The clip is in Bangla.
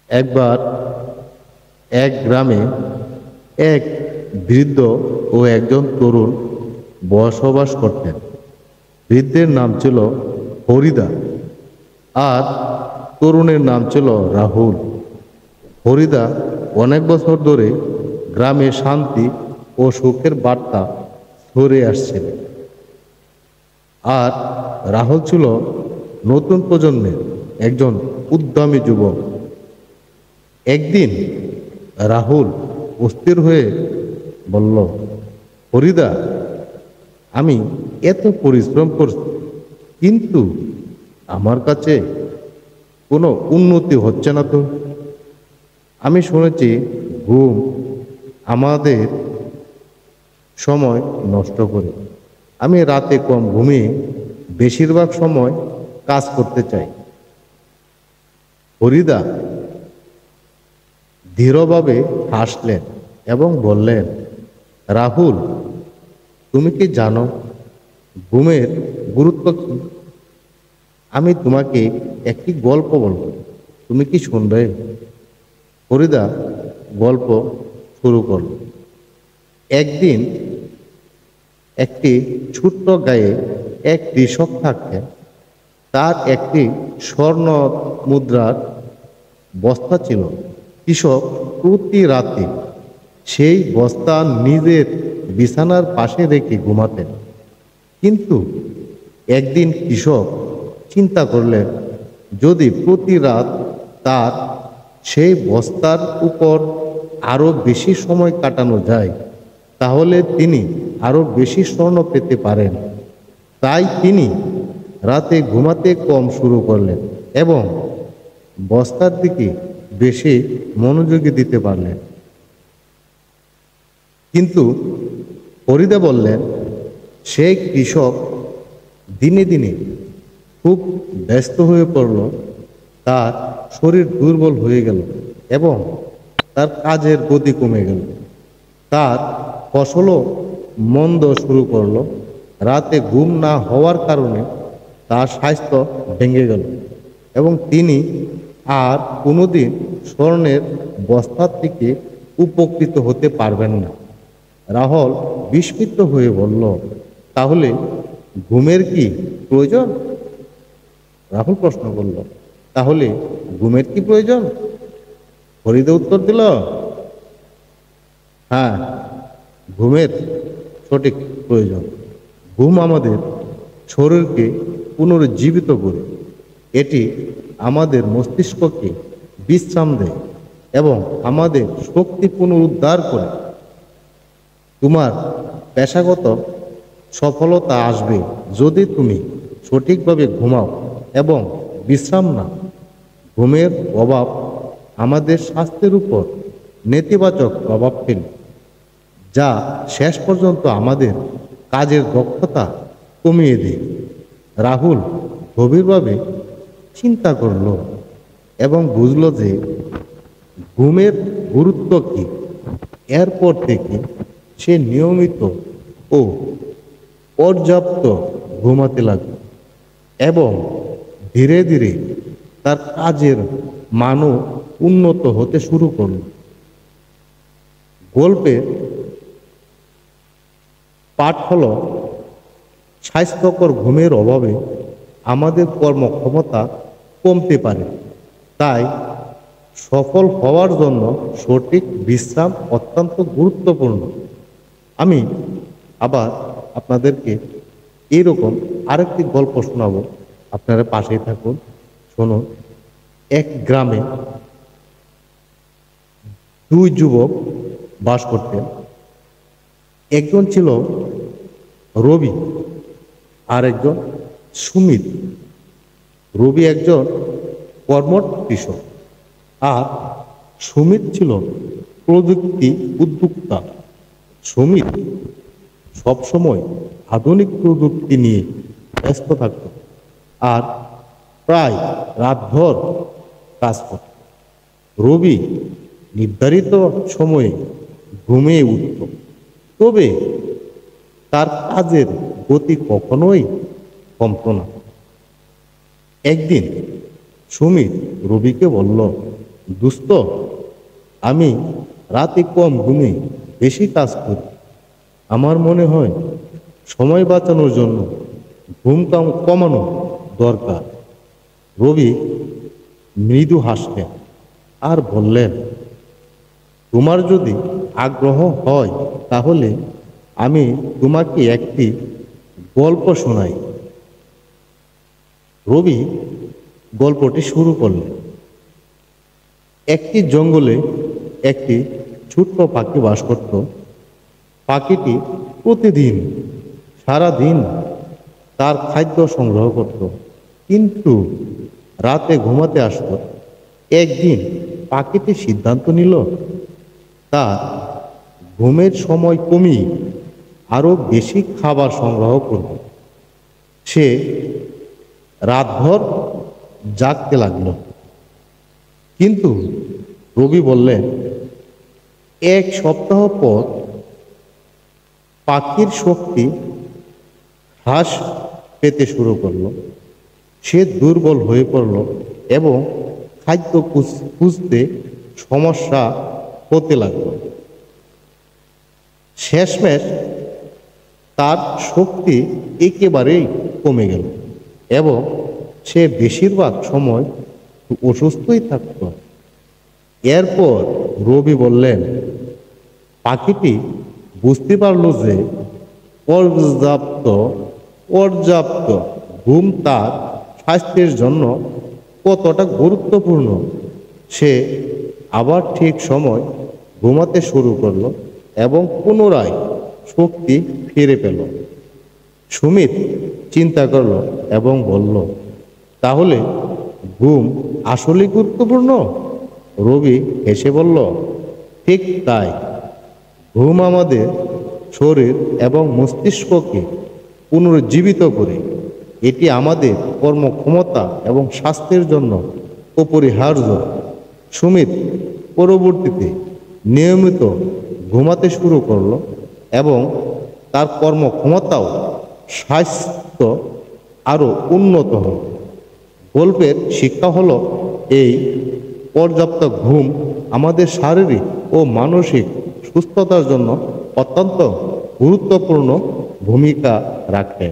একবার এক গ্রামে এক বৃদ্ধ ও একজন তরুণ বসবাস করতেন। বৃদ্ধের নাম ছিল হরিদা আর তরুণের নাম ছিল রাহুল। হরিদা অনেক বছর ধরে গ্রামে শান্তি ও সুখের বার্তা ছড়িয়ে আসছিল, আর রাহুল ছিল নতুন প্রজন্মের একজন উদ্যমী যুবক। একদিন রাহুল অস্থির হয়ে বলল, হরিদা, আমি এত পরিশ্রম করছি, কিন্তু আমার কাছে কোনো উন্নতি হচ্ছে না তো। আমি শুনেছি ঘুম আমাদের সময় নষ্ট করে। আমি রাতে কম ঘুমিয়ে বেশিরভাগ সময় কাজ করতে চাই। হরিদা দৃঢ়ভাবে হাসলেন এবং বললেন, রাহুল, তুমি কি জানো ঘুমের গুরুত্ব কি? আমি তোমাকে একটি গল্প বলবো, তুমি কি শুনবে? হরিদা গল্প শুরু করল। একদিন একটি ছোট্ট গায়ে এক কৃষক থাকতেন। তার একটি স্বর্ণ মুদ্রার বস্তা ছিল। কৃষক প্রতি রাতে সেই বস্তা নিজের বিছানার পাশে রেখে ঘুমাতেন। কিন্তু একদিন কৃষক চিন্তা করলেন, যদি প্রতি রাত তার সেই বস্তার উপর আরো বেশি সময় কাটানো যায়, তাহলে তিনি আরো বেশি স্বর্ণ পেতে পারেন। তাই তিনি রাতে ঘুমাতে কম শুরু করলেন এবং বস্তার দিকে বেশি মনোযোগী দিতে পারলেন। কিন্তু ফরিদা বললেন, সেই কৃষক দিনে দিনে খুব ব্যস্ত হয়ে পড়ল। তার শরীর দুর্বল হয়ে গেল এবং তার কাজের গতি কমে গেল। তার ফসলও মন্দ শুরু করলো। রাতে ঘুম না হওয়ার কারণে তার স্বাস্থ্য ভেঙে গেল এবং তিনি আর কোনোদিন স্বর্ণের বস্তার থেকে উপকৃত হতে পারবেন না। রাহুল বিস্মিত হয়ে বলল, তাহলে ঘুমের কি প্রয়োজন? রাহুল প্রশ্ন করল, তাহলে ঘুমের কি প্রয়োজন? ফরিদা উত্তর দিল, হ্যাঁ, ঘুমের সঠিক প্রয়োজন। ঘুম আমাদের শরীরকে পুনরুজ্জীবিত করে। এটি আমাদের মস্তিষ্ককে বিশ্রাম দেয় এবং আমাদের শক্তি পুনরুদ্ধার করে। তোমার পেশাগত সফলতা আসবে যদি তুমি সঠিকভাবে ঘুমাও এবং বিশ্রাম নাও। ঘুমের অভাব আমাদের স্বাস্থ্যের উপর নেতিবাচক প্রভাব ফেলে, যা শেষ পর্যন্ত আমাদের কাজের দক্ষতা কমিয়ে দেয়। রাহুল গভীরভাবে চিন্তা করল এবং বুঝল যে ঘুমের গুরুত্ব কি। এরপর থেকে সে নিয়মিত ও পর্যাপ্ত ঘুমাতে লাগল এবং ধীরে ধীরে তার কাজের মানও উন্নত হতে শুরু করল। গল্পের পাঠ হল, স্বাস্থ্যকর ঘুমের অভাবে আমাদের কর্মক্ষমতা কমতে পারে। তাই সফল হওয়ার জন্য সঠিক বিশ্রাম অত্যন্ত গুরুত্বপূর্ণ। আমি আবার আপনাদেরকে এইরকম আরেকটি গল্প শোনাবো। আপনারা পাশেই থাকুন, শুনুন। এক গ্রামে দুই যুবক বাস করতেন। একজন ছিল রবি আর একজন সুমিত। রবি একজন কর্মঠ কৃষক আর সুমিত ছিল প্রযুক্তি উদ্যোক্তা। সুমিত সবসময় আধুনিক প্রযুক্তি নিয়ে ব্যস্ত থাকত আর প্রায় রাতভর কাজ করত। রবি নির্ধারিত সময়ে ঘুমিয়ে উঠত, তবে তার কাজের গতি কখনোই কমত না। একদিন সুমিত রবিকে বলল, দোস্ত, আমি রাতে কম ঘুমে বেশি কাজ করি। আমার মনে হয় সময় বাঁচানোর জন্য ঘুম কমানো দরকার। রবি মৃদু হাসলেন আর বললেন, তোমার যদি আগ্রহ হয় তাহলে আমি তোমাকে একটি গল্প শোনাই। রবি গল্পটি শুরু করলেন। একটি জঙ্গলে একটি ছোট্ট পাখি বাস করত। পাখিটি প্রতিদিন সারা দিন তার খাদ্য সংগ্রহ করত, কিন্তু রাতে ঘুমাতে আসতো। একদিন পাখিটি সিদ্ধান্ত নিল তার ঘুমের সময় কমিয়ে আরো বেশি খাবার সংগ্রহ করবে। সে রাতভর জাগতে লাগলো। কিন্তু রবি বললেন, এক সপ্তাহ পর পাখির শক্তি হ্রাস পেতে শুরু করলো। সে দুর্বল হয়ে পড়ল এবং খাদ্য খুঁজতে সমস্যা হতে লাগলো। শেষমেশ তার শক্তি একেবারেই কমে গেল এবং সে বেশিরভাগ সময় অসুস্থই থাকত। এরপর রবি বললেন, পাখিটি বুঝতে পারল যে পর্যাপ্ত পর্যাপ্ত ঘুম তার স্বাস্থ্যের জন্য কতটা গুরুত্বপূর্ণ। সে আবার ঠিক সময় ঘুমাতে শুরু করলো এবং পুনরায় শক্তি ফিরে পেল। সুমিত চিন্তা করল এবং বলল, তাহলে ঘুম আসলে গুরুত্বপূর্ণ? রবি হেসে বলল, ঠিক তাই। ঘুম আমাদের শরীর এবং মস্তিষ্ককে পুনরুজ্জীবিত করে। এটি আমাদের কর্মক্ষমতা এবং স্বাস্থ্যের জন্য অপরিহার্য। সুমিত পরবর্তীতে নিয়মিত ঘুমাতে শুরু করলো এবং তার কর্মক্ষমতাও স্বাস্থ্য আরও উন্নত হল। গল্পের শিক্ষা হলো এই, পর্যাপ্ত ঘুম আমাদের শারীরিক ও মানসিক সুস্থতার জন্য অত্যন্ত গুরুত্বপূর্ণ ভূমিকা রাখে।